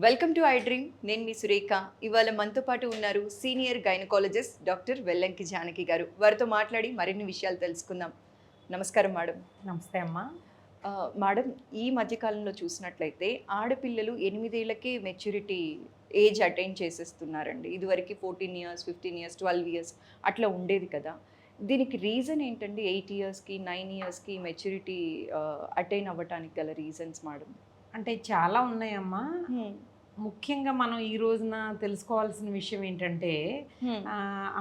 Welcome to I dream. నేను మీ సురేఖ. ఇవాళ మనతో పాటు ఉన్నారు senior gynaecologist doctor Vellanki Janaki గారు. వారితో మాట్లాడి మరిన్ని విషయాలు తెలుసుకుందాం. నమస్కారం మేడం. నమస్తే అమ్మా. మేడం, ఈ మధ్యకాలంలో చూసినట్లయితే ఆడపిల్లలు 8 ఏళ్ళకే మెచ్యూరిటీ ఏజ్ అటైన్ చేసేస్తున్నారండి. ఇదివరకు 14 ఇయర్స్, 15 ఇయర్స్, 12 ఇయర్స్ అట్లా ఉండేది కదా. దీనికి రీజన్ ఏంటండి? 8 ఇయర్స్కి, 9 ఇయర్స్కి మెచ్యూరిటీ అటైన్ అవ్వటానికి గల రీజన్స్ మేడం? అంటే చాలా ఉన్నాయమ్మా. ముఖ్యంగా మనం ఈ రోజున తెలుసుకోవాల్సిన విషయం ఏంటంటే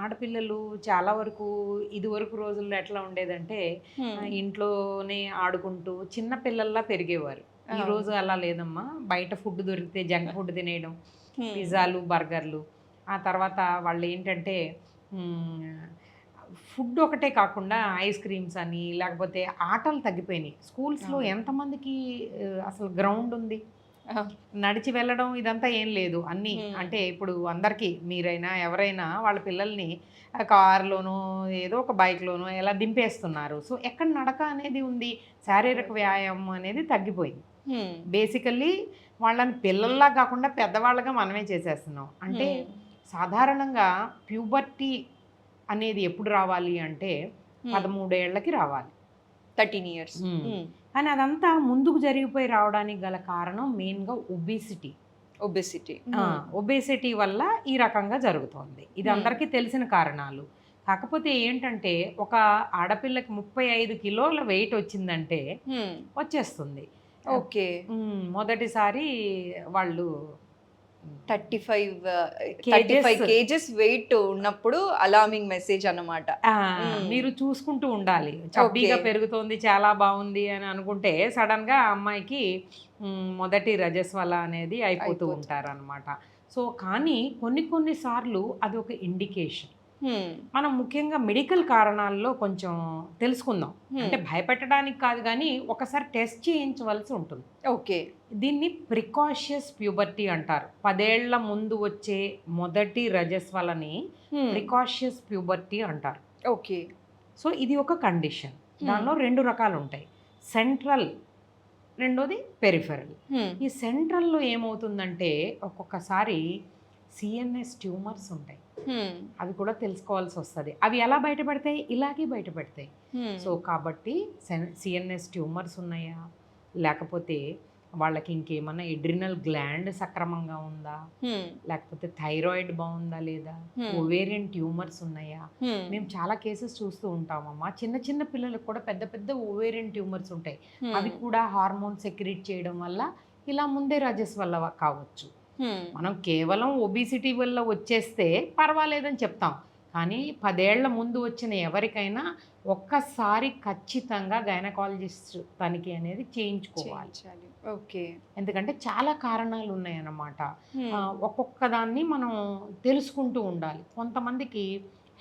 ఆడపిల్లలు చాలా వరకు ఇదివరకు రోజుల్లో ఎట్లా ఉండేదంటే ఇంట్లోనే ఆడుకుంటూ చిన్న పిల్లల్లా పెరిగేవారు. ఈ రోజు అలా లేదమ్మా. బయట ఫుడ్ దొరికితే జంక్ ఫుడ్ తినేయడం, పిజ్జాలు, బర్గర్లు. ఆ తర్వాత వాళ్ళు ఏంటంటే ఫుడ్ ఒకటే కాకుండా ఐస్ క్రీమ్స్ అని, లేకపోతే ఆటలు తగ్గిపోయినాయి. స్కూల్స్లో ఎంతమందికి అసలు గ్రౌండ్ ఉంది? నడిచి వెళ్ళడం ఇదంతా ఏం లేదు. అన్నీ అంటే ఇప్పుడు అందరికీ మీరైనా ఎవరైనా వాళ్ళ పిల్లల్ని కారులోనో ఏదో ఒక బైక్లోనో ఎలా దింపేస్తున్నారు. సో ఎక్కడ నడక అనేది ఉంది, శారీరక వ్యాయామం అనేది తగ్గిపోయింది. బేసికల్లీ వాళ్ళని పిల్లల్లా కాకుండా పెద్దవాళ్ళగా మనమే చేసేస్తున్నాం. అంటే సాధారణంగా ప్యూబర్టీ అనేది ఎప్పుడు రావాలి అంటే 13 ఏళ్ళకి రావాలి, 13 ఇయర్స్. కానీ అదంతా ముందుకు జరిగిపోయి రావడానికి గల కారణం మెయిన్గా ఒబేసిటీ వల్ల ఈ రకంగా జరుగుతోంది. ఇది అందరికీ తెలిసిన కారణాలు. కాకపోతే ఏంటంటే ఒక ఆడపిల్లకి 35 కిలోల వెయిట్ వచ్చిందంటే వచ్చేస్తుంది. ఓకే. మొదటిసారి వాళ్ళు 35 కేజెస్ వెయిట్ ఉన్నప్పుడు అలార్మింగ్ మెసేజ్ అన్నమాట. మీరు చూసుకుంటూ ఉండాలి. చబ్బీగా పెరుగుతోంది, చాలా బాగుంది అని అనుకుంటే సడన్ గా అమ్మాయికి మొదటి రజస్వల అనేది అయిపోతూ ఉంటారు అనమాట. సో కానీ కొన్ని సార్లు అది ఒక ఇండికేషన్. మనం ముఖ్యంగా మెడికల్ కారణాల్లో కొంచెం తెలుసుకుందాం. అంటే భయపెట్టడానికి కాదు, కానీ ఒకసారి టెస్ట్ చేయించవలసి ఉంటుంది. ఓకే. దీన్ని ప్రికాషియస్ ప్యూబర్టీ అంటారు. 10 ఏళ్ల ముందు వచ్చే మొదటి రజస్వలని ప్రికాషియస్ ప్యూబర్టీ అంటారు. ఓకే. సో ఇది ఒక కండిషన్. దానిలో 2 రకాలు ఉంటాయి. సెంట్రల్, రెండోది పెరిఫెరల్. ఈ సెంట్రల్లో ఏమవుతుందంటే ఒక్కొక్కసారి సిఎన్ఎస్ ట్యూమర్స్ ఉంటాయి. అవి కూడా తెలుసుకోవాల్సి వస్తుంది. అవి ఎలా బయటపడతాయి? ఇలాగే బయటపడతాయి. సో కాబట్టి సిఎన్ఎస్ ట్యూమర్స్ ఉన్నాయా, లేకపోతే వాళ్ళకి ఇంకేమన్నా ఎడ్రినల్ గ్లాండ్ సక్రమంగా ఉందా, లేకపోతే థైరాయిడ్ బాగుందా లేదా, ఓవేరియన్ ట్యూమర్స్ ఉన్నాయా. మేము చాలా కేసెస్ చూస్తూ ఉంటామమ్మా. చిన్న పిల్లలకు కూడా పెద్ద ఓవేరియన్ ట్యూమర్స్ ఉంటాయి. అవి కూడా హార్మోన్ సెక్రీట్ చేయడం వల్ల ఇలా ముందే రజస్ వల్ల కావచ్చు. మనం కేవలం ఒబిసిటీ వల్ల వచ్చేస్తే పర్వాలేదని చెప్తాం, కానీ 10 ఏళ్ల ముందు వచ్చిన ఎవరికైనా ఒక్కసారి ఖచ్చితంగా గైనకాలజిస్ట్ తనిఖీ అనేది చేయించుకోవాలి. ఓకే. ఎందుకంటే చాలా కారణాలు ఉన్నాయన్నమాట. ఒక్కొక్క దాన్ని మనం తెలుసుకుంటూ ఉండాలి. కొంతమందికి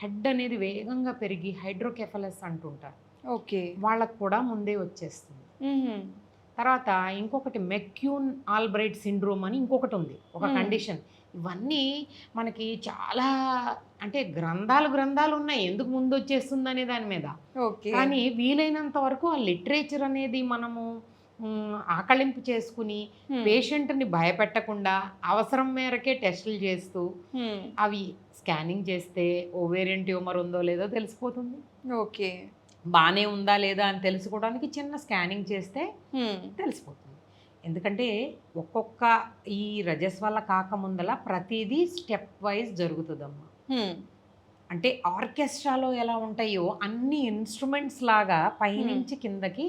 హెడ్ అనేది వేగంగా పెరిగి హైడ్రోకెఫలస్ అంటుంటారు. ఓకే. వాళ్ళకు కూడా ముందే వచ్చేస్తుంది. తర్వాత ఇంకొకటి మెక్యూన్ ఆల్బ్రైట్ సిండ్రోమ్ అని ఇంకొకటి ఉంది, ఒక కండిషన్. ఇవన్నీ మనకి చాలా అంటే గ్రంథాలు ఉన్నాయి ఎందుకు ముందు వచ్చేస్తుంది అనే దాని మీద. కానీ వీలైనంత వరకు ఆ లిటరేచర్ అనేది మనము ఆకళింపు చేసుకుని పేషెంట్ని భయపెట్టకుండా అవసరం మేరకే టెస్టులు చేస్తూ అవి స్కానింగ్ చేస్తే ఓవేరియన్ ట్యూమర్ ఉందో లేదో తెలిసిపోతుంది. ఓకే. బాగానే ఉందా లేదా అని తెలుసుకోవడానికి చిన్న స్కానింగ్ చేస్తే తెలిసిపోతుంది. ఎందుకంటే ఒక్కొక్క ఈ రజస్వల కాకముందల ప్రతిదీ స్టెప్ వైజ్ జరుగుతుందమ్మా. అంటే ఆర్కెస్ట్రాలో ఎలా ఉంటాయో అన్ని ఇన్స్ట్రుమెంట్స్ లాగా పైనుంచి కిందకి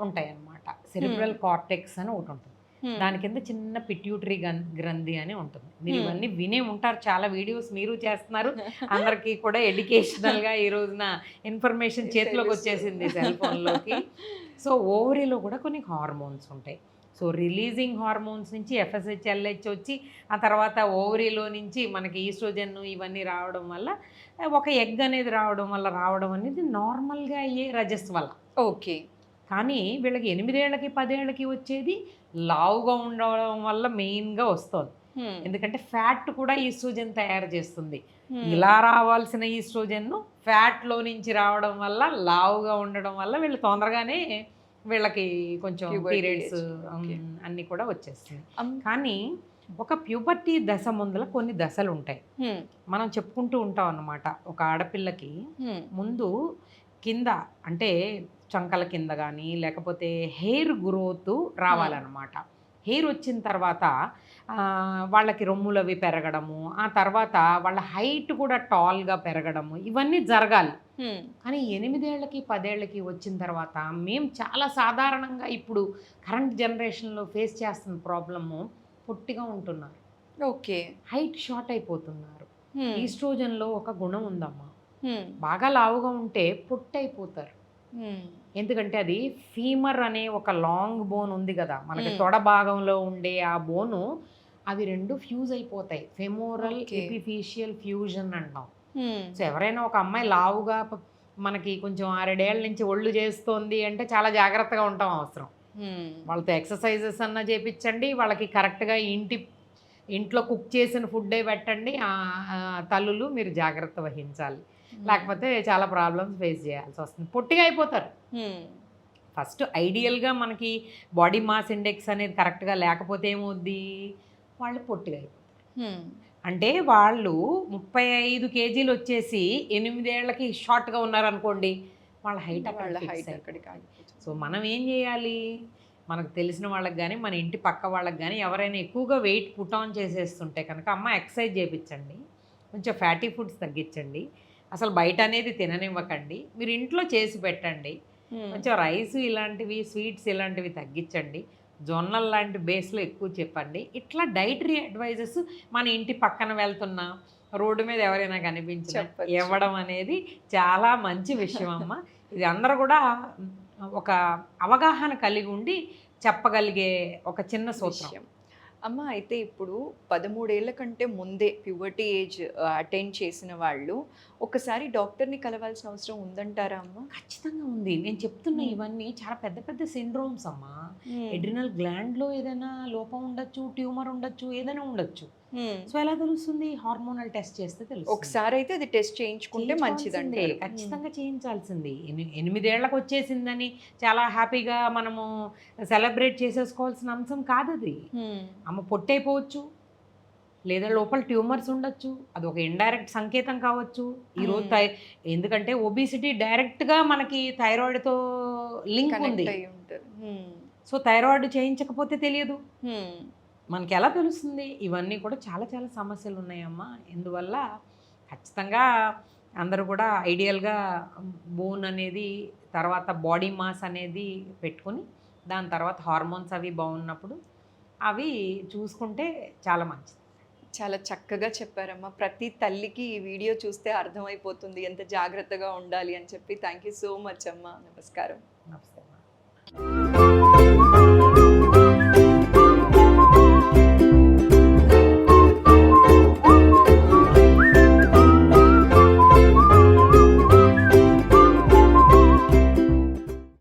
ఉంటాయి అన్నమాట. సెరిబ్రల్ కార్టెక్స్ అని ఒకటి ఉంటుంది, దాని కింద చిన్న పిట్యూటరీ గ్రంథి అని ఉంటుంది. మీరు ఇవన్నీ వినే ఉంటారు, చాలా వీడియోస్ మీరు చేస్తున్నారు. అందరికీ కూడా ఎడ్యుకేషనల్గా ఈ రోజున ఇన్ఫర్మేషన్ చేతిలోకి వచ్చేసింది సెల్ ఫోన్లోకి. సో ఓవరీలో కూడా కొన్ని హార్మోన్స్ ఉంటాయి. సో రిలీజింగ్ హార్మోన్స్ నుంచి ఎఫ్ఎస్హెచ్, ఎల్హెచ్ వచ్చి ఆ తర్వాత ఓవరీలో నుంచి మనకి ఈస్ట్రోజన్ ఇవన్నీ రావడం వల్ల ఒక ఎగ్ అనేది రావడం అనేది నార్మల్గా అయ్యే రజస్ వల్ల. ఓకే. కానీ వీళ్ళకి 8 ఏళ్ళకి 10 ఏళ్ళకి వచ్చేది లావుగా ఉండడం వల్ల మెయిన్గా వస్తుంది. ఎందుకంటే ఫ్యాట్ కూడా ఈస్ట్రోజన్ తయారు చేస్తుంది. ఇలా రావాల్సిన ఈస్ట్రోజన్ ఫ్యాట్లో నుంచి రావడం వల్ల, లావుగా ఉండడం వల్ల వీళ్ళు తొందరగానే వీళ్ళకి కొంచెం Puberty పీరియడ్స్ age. Okay. అన్నీ కూడా వచ్చేస్తుంది. అమ్, కానీ ఒక ప్యూబర్టీ దశ ముందల కొన్ని దశలు ఉంటాయి. హ్మ్, మనం చెప్పుకుంటూ ఉంటాం అన్నమాట. ఒక ఆడపిల్లకి హ్మ్, ముందు కింద అంటే చంకల కింద కానీ లేకపోతే హెయిర్ గ్రోత్ రావాలన్నమాట. హెయిర్ వచ్చిన తర్వాత వాళ్ళకి రొమ్ములవి పెరగడము, ఆ తర్వాత వాళ్ళ హైట్ కూడా టాల్గా పెరగడము, ఇవన్నీ జరగాలి. హ్మ్, కానీ 8 ఏళ్ళకి 10 ఏళ్ళకి వచ్చిన తర్వాత మేము చాలా సాధారణంగా ఇప్పుడు కరెంట్ జనరేషన్లో ఫేస్ చేస్తున్న ప్రాబ్లము పొట్టిగా ఉంటున్నారు, ఓకే, హైట్ షార్ట్ అయిపోతున్నారు. హ్మ్, ఈస్ట్రోజన్లో ఒక గుణం ఉందమ్మా, హ్మ్, బాగా లావుగా ఉంటే పొట్టయిపోతారు. హ్మ్, ఎందుకంటే అది ఫీమర్ అనే ఒక లాంగ్ బోన్ ఉంది కదా మనకి, Hmm. తొడ భాగంలో ఉండే ఆ బోను, అవి రెండు ఫ్యూజ్ అయిపోతాయి. Femoral Okay. ఎపిఫిషియల్ ఫ్యూజన్ అంటాం. హ్మ్, సో ఎవరైనా ఒక అమ్మాయి లావుగా మనకి కొంచెం 6 ఏళ్ళ నుంచి ఒళ్ళు చేస్తోంది అంటే చాలా జాగ్రత్తగా ఉంటాం అవసరం. హ్మ్, వాళ్ళతో ఎక్సర్సైజెస్ అన్నా చేపించండి, వాళ్ళకి కరెక్ట్గా ఇంట్లో కుక్ చేసిన ఫుడ్డే పెట్టండి. తల్లులు మీరు జాగ్రత్త వహించాలి, లేకపోతే చాలా ప్రాబ్లమ్స్ ఫేస్ చేయాల్సి వస్తుంది, పొట్టిగా అయిపోతారు. హ్మ్, ఫస్ట్ ఐడియల్గా మనకి బాడీ మాస్ ఇండెక్స్ అనేది కరెక్ట్గా లేకపోతే ఏమవుద్ది, వాళ్ళు పొట్టిగా అయిపోతారు. హ్మ్, అంటే వాళ్ళు 35 కేజీలు వచ్చేసి 8 ఏళ్ళకి షార్ట్గా ఉన్నారనుకోండి, వాళ్ళ హైట్ అక్కడ వాళ్ళ ఫిక్స్ హైట్ అయిపోతుంది. అక్కడికి ఆగిపోతుంది. సో మనం ఏం చేయాలి, మనకు తెలిసిన వాళ్ళకి కానీ మన ఇంటి పక్క వాళ్ళకి కానీ ఎవరైనా ఎక్కువగా వెయిట్ పుట్ ఆన్ చేసేస్తుంటే కనుక, అమ్మ ఎక్సర్సైజ్ చేయించండి, కొంచెం ఫ్యాటీ ఫుడ్స్ తగ్గించండి, అసలు బయట అనేది తిననివ్వకండి, మీరు ఇంట్లో చేసి పెట్టండి, హ్మ్, కొంచెం రైస్ ఇలాంటివి స్వీట్స్ ఇలాంటివి తగ్గించండి, జొన్నలు లాంటి బేస్లో ఎక్కువ చెప్పండి. ఇట్లా డైటరీ అడ్వైజెస్ మన ఇంటి పక్కన వెళ్తున్నా, రోడ్డు మీద ఎవరైనా కనిపించినా చెప్పచ్చు. ఇవ్వడం అనేది చాలా మంచి విషయం అమ్మ. ఇది అందరూ కూడా ఒక అవగాహన కలిగి ఉండి చెప్పగలిగే ఒక చిన్న సూత్రం. విషయం. అమ్మ అయితే ఇప్పుడు 13 ఏళ్ల కంటే ముందే ప్యూబర్టీ ఏజ్ అటెండ్ చేసిన వాళ్ళు ఒకసారి డాక్టర్ని కలవాల్సిన అవసరం ఉందంటారా అమ్మ? ఖచ్చితంగా ఉంది. నేను చెప్తున్న Hmm. ఇవన్నీ చాలా పెద్ద పెద్ద సిండ్రోమ్స్ అమ్మా. హ్మ్, ఎడ్రినల్ గ్లాండ్లో ఏదైనా లోపం ఉండొచ్చు, ట్యూమర్ ఉండొచ్చు, ఏదైనా ఉండొచ్చు. హ్మ్. సో ఎలా తెలుస్తుంది, హార్మోనల్ టెస్ట్ చేస్తే తెలుస్తుంది. ఒకసారి అయితే అది టెస్ట్ చేయించుకుంటే చేయించుకోవాల్సిందే, మంచిదంటారు. ఖచ్చితంగా చేయించాల్సింది. 8 ఏళ్ళకి వచ్చేసిందని చాలా హ్యాపీగా మనము సెలబ్రేట్ చేసేసుకోవాల్సిన అంశం కాదు అది. హ్మ్, అమ్మ పొట్టైపోవచ్చు, లేదా లోపల ట్యూమర్స్ ఉండొచ్చు, అది ఒక ఇండైరెక్ట్ సంకేతం కావచ్చు. ఈరోజు ఎందుకంటే ఒబిసిటీ డైరెక్ట్గా మనకి థైరాయిడ్తో లింక్ ఉంది. కనెక్ట్ అయ్యి ఉంటారు. హ్మ్, సో థైరాయిడ్ చేయించకపోతే తెలియదు, హ్మ్, మనకి ఎలా తెలుస్తుంది. ఇవన్నీ కూడా చాలా చాలా సమస్యలు ఉన్నాయమ్మా. ఇందువల్ల ఖచ్చితంగా అందరూ కూడా ఐడియల్గా బోన్ అనేది, తర్వాత బాడీ మాస్ అనేది పెట్టుకొని, దాని తర్వాత హార్మోన్స్ అవి బాగున్నప్పుడు అవి చూసుకుంటే చాలా మంచిది. చాలా చక్కగా చెప్పారమ్మా. ప్రతి తల్లికి ఈ వీడియో చూస్తే అర్థమైపోతుంది ఎంత జాగ్రత్తగా ఉండాలి అని చెప్పి. థ్యాంక్ యూ సో మచ్ అమ్మా. నమస్కారం.